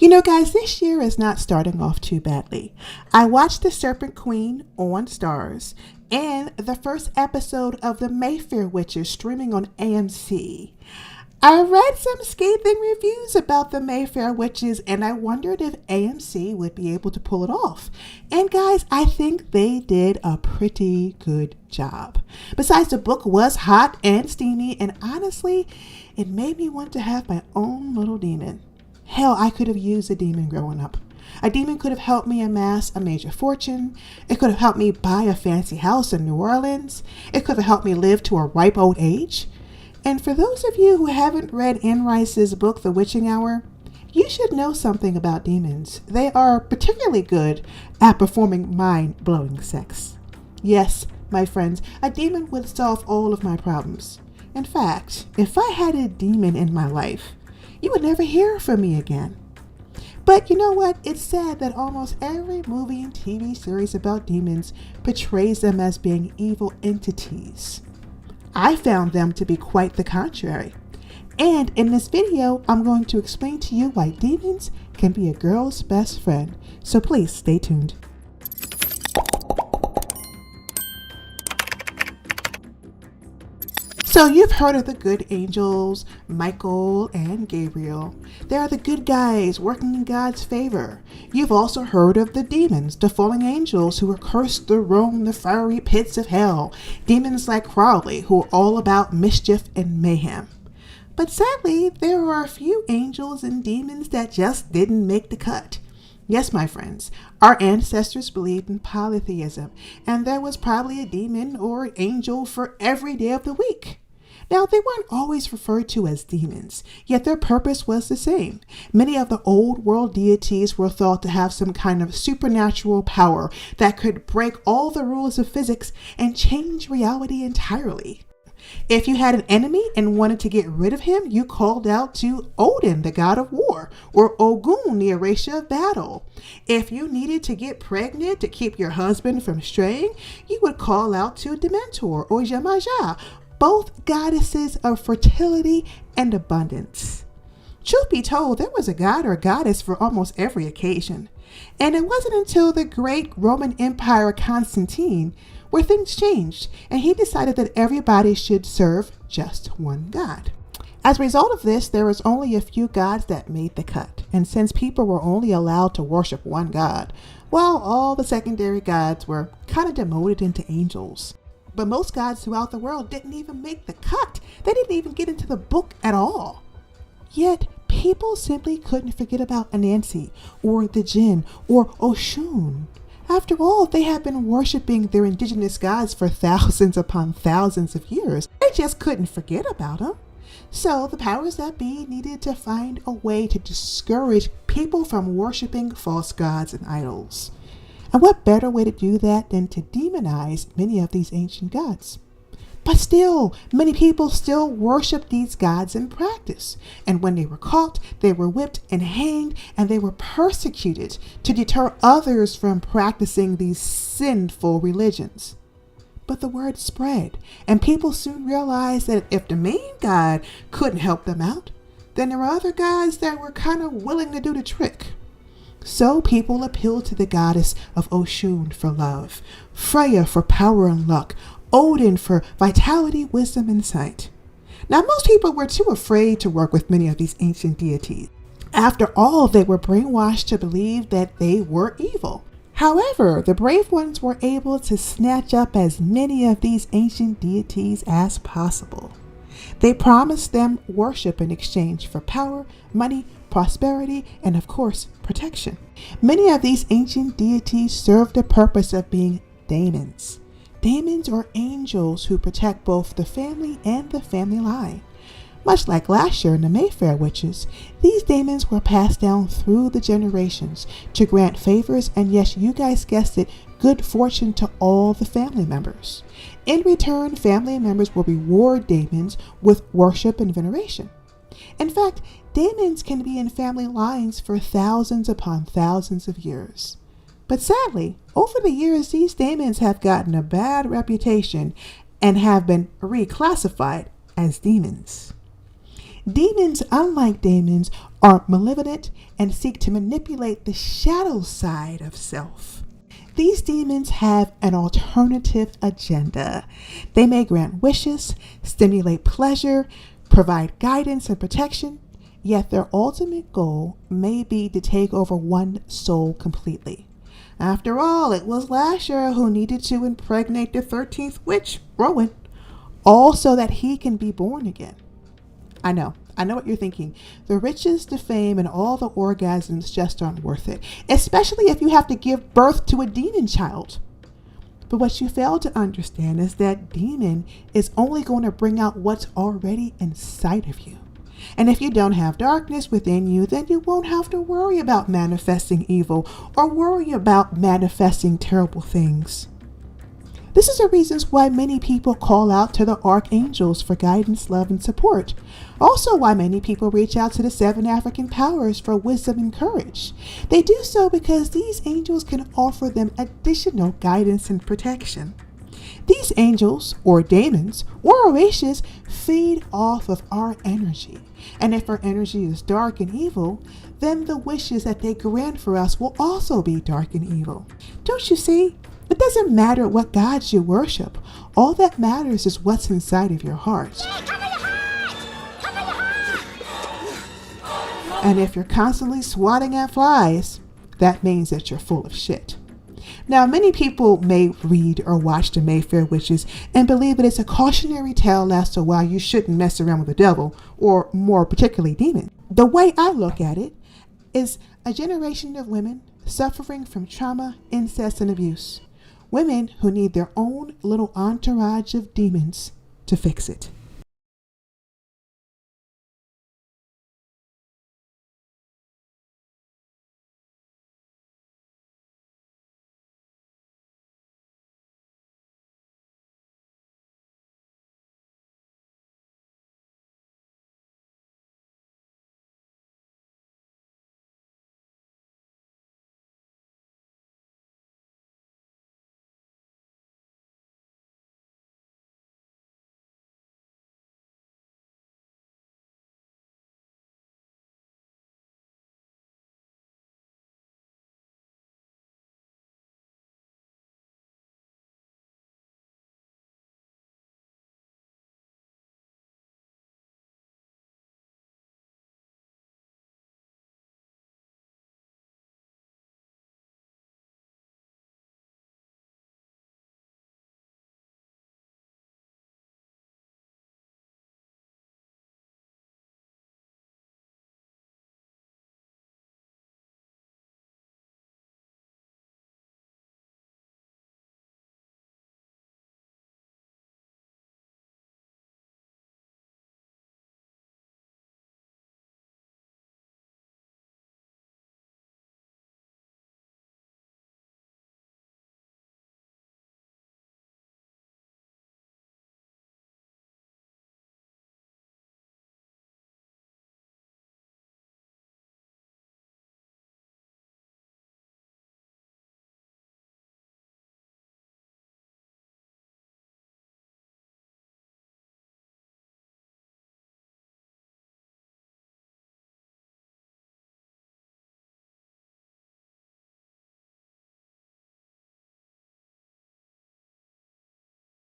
Guys, this year is not starting off too badly. I watched The Serpent Queen on Stars and the first episode of the Mayfair Witches streaming on AMC. I read some scathing reviews about the Mayfair Witches and I wondered if AMC would be able to pull it off. And guys, I think they did a pretty good job. Besides, the book was hot and steamy, and honestly, it made me want to have my own little demon. Hell, I could have used a demon growing up. A demon could have helped me amass a major fortune. It could have helped me buy a fancy house in New Orleans. It could have helped me live to a ripe old age. And for those of you who haven't read Anne Rice's book, The Witching Hour, you should know something about demons. They are particularly good at performing mind-blowing sex. Yes, my friends, a demon would solve all of my problems. In fact, if I had a demon in my life, you would never hear from me again. But you know what? It's sad that almost every movie and TV series about demons portrays them as being evil entities. I found them to be quite the contrary. And in this video, I'm going to explain to you why demons can be a girl's best friend. So please stay tuned. So you've heard of the good angels, Michael and Gabriel. They are the good guys working in God's favor. You've also heard of the demons, the fallen angels who are cursed to roam the fiery pits of hell. Demons like Crowley, who are all about mischief and mayhem. But sadly, there are a few angels and demons that just didn't make the cut. Yes, my friends, our ancestors believed in polytheism, and there was probably a demon or angel for every day of the week. Now, they weren't always referred to as demons, yet their purpose was the same. Many of the old world deities were thought to have some kind of supernatural power that could break all the rules of physics and change reality entirely. If you had an enemy and wanted to get rid of him, you called out to Odin, the god of war, or Ogun, the eraser of battle. If you needed to get pregnant to keep your husband from straying, you would call out to Dementor or Yamaja, both goddesses of fertility and abundance. Truth be told, there was a god or goddess for almost every occasion. And it wasn't until the great Roman Empire Constantine where things changed, and he decided that everybody should serve just one god. As a result of this, there was only a few gods that made the cut. And since people were only allowed to worship one god, well, all the secondary gods were kind of demoted into angels. But most gods throughout the world didn't even make the cut. They didn't even get into the book at all. Yet, people simply couldn't forget about Anansi, or the Jinn, or Oshun. After all, they have been worshiping their indigenous gods for thousands upon thousands of years. They just couldn't forget about them. So the powers that be needed to find a way to discourage people from worshiping false gods and idols. And what better way to do that than to demonize many of these ancient gods? But still, many people still worship these gods in practice. And when they were caught, they were whipped and hanged, and they were persecuted to deter others from practicing these sinful religions. But the word spread, and people soon realized that if the main god couldn't help them out, then there were other gods that were kind of willing to do the trick. So people appealed to the goddess of Oshun for love, Freya for power and luck, Odin for vitality, wisdom, and sight. Now, most people were too afraid to work with many of these ancient deities. After all, they were brainwashed to believe that they were evil. However, the brave ones were able to snatch up as many of these ancient deities as possible. They promised them worship in exchange for power, money, prosperity, and of course, protection. Many of these ancient deities served the purpose of being daemons. Daemons are angels who protect both the family and the family line. Much like last year in the Mayfair Witches, these daemons were passed down through the generations to grant favors and, yes, you guys guessed it, good fortune to all the family members. In return, family members will reward daemons with worship and veneration. In fact, daemons can be in family lines for thousands upon thousands of years. But sadly, over the years, these daemons have gotten a bad reputation and have been reclassified as demons. Demons, unlike demons, are malevolent and seek to manipulate the shadow side of self. These demons have an alternative agenda. They may grant wishes, stimulate pleasure, provide guidance and protection, yet their ultimate goal may be to take over one soul completely. After all, it was Lasher who needed to impregnate the 13th witch, Rowan, all so that he can be born again. I know what you're thinking. The riches, the fame, and all the orgasms just aren't worth it, especially if you have to give birth to a demon child. But what you fail to understand is that demon is only going to bring out what's already inside of you. And if you don't have darkness within you, then you won't have to worry about manifesting evil or worry about manifesting terrible things. This is the reasons why many people call out to the archangels for guidance, love, and support. Also why many people reach out to the 7 African powers for wisdom and courage. They do so because these angels can offer them additional guidance and protection. These angels, or demons, or witches feed off of our energy. And if our energy is dark and evil, then the wishes that they grant for us will also be dark and evil. Don't you see? It doesn't matter what gods you worship. All that matters is what's inside of your heart. And if you're constantly swatting at flies, that means that you're full of shit. Now, many people may read or watch the Mayfair Witches and believe it is a cautionary tale as to why you shouldn't mess around with the devil, or more particularly demons. The way I look at it is a generation of women suffering from trauma, incest, and abuse. Women who need their own little entourage of demons to fix it.